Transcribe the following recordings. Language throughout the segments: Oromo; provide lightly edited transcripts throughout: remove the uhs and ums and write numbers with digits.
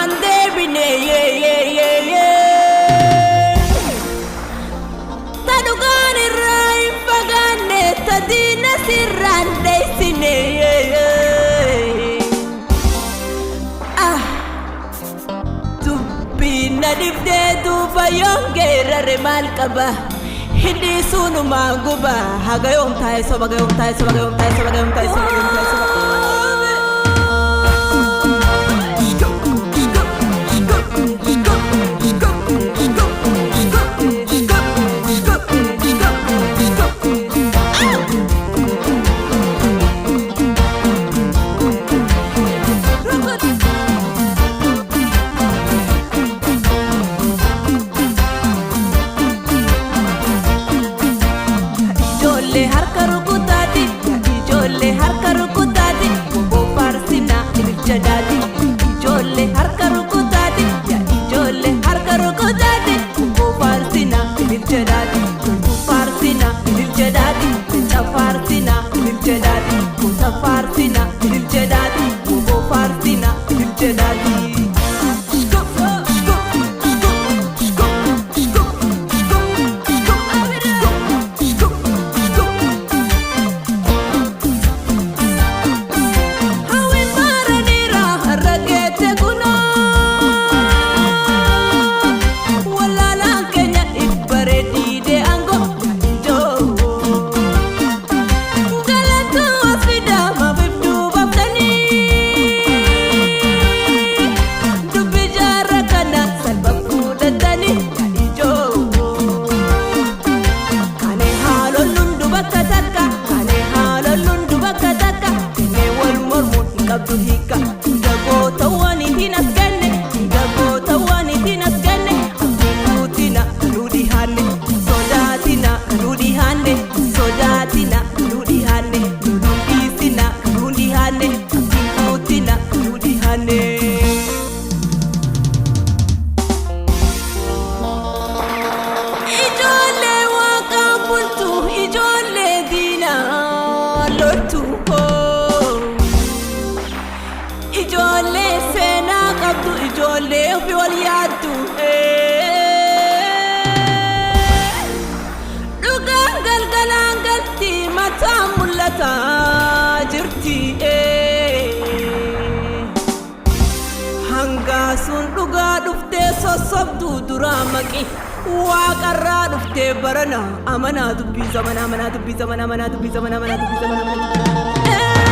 Ande bine ye Tadugani rai pagane tadina sirande sine Ah Tubina dibde duba yongera remal kaba Hindi sunu maguba hagayom tayo so bagayom tayo so bagayom tayo so bagayom tayo so bagayom tayo so Farsina, il jedadi, Ugo Farsina, il jedadi. Ijole sena kabdu ijole fi wal yadu Dugangal galangal ti mata mulata jirti Hanga sun duga dufte sosobdu duramaki Waqarra dufte barana amana dubbi zamana amana dubbi zamana amana dubbi zamana amana dubbi zamana amana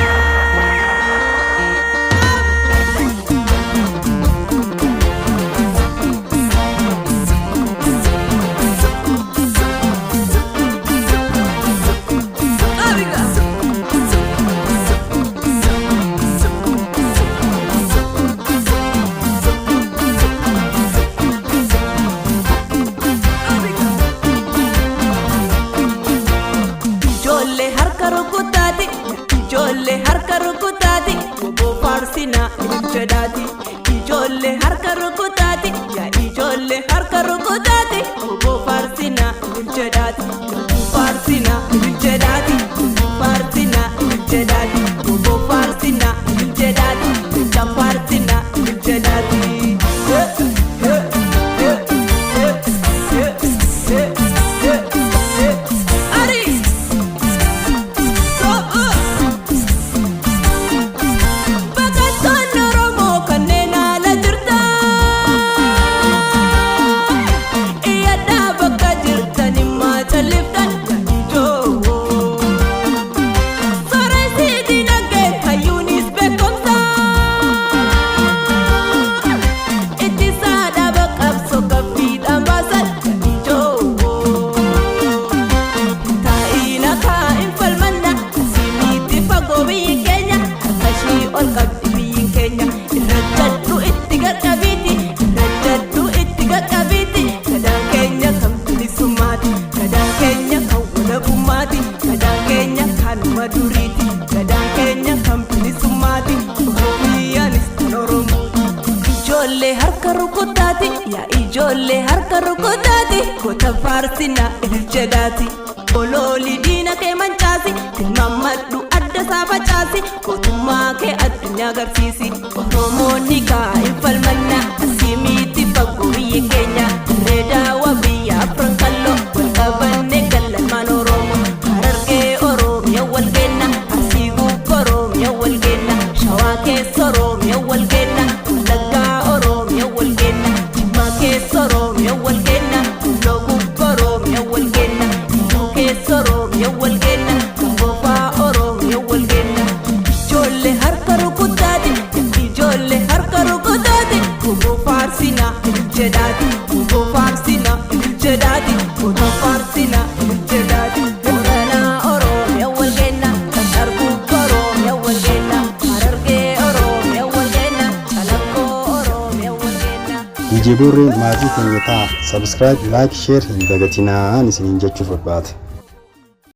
Ijole harka rukutati, Ugo Farsina, il jedadi. Ijole harka rukutati, ya ijole harka rukutati, Ugo Farsina, il jedadi. Farsina, il jedadi. Farsina, il jedadi. Ugo Farsina, il jedadi. Farsina, il jedadi. Maduriti, Gadang Kenya, Company Sumati, Oromianis, Oromo. Ijole harka rukutati, ya ijole harka rukutati, Kota Farsina, il jedati. Ololi dina ke manchasi, Mamadu adda safa chasi, Kotuma ke adunya garsisi, Oromo nika infalmanna. ililchedati Obo farsina ililchedati Obo farsina ililchedati Orana Oromia walgenna Tarbu Oromia walgenna Hararge Oromia walgenna Kalako Oromia walgenna DJ Borreen maatii keenya ta'a subscribe like share hin dagatinaa isiniin jechuuf barbaada.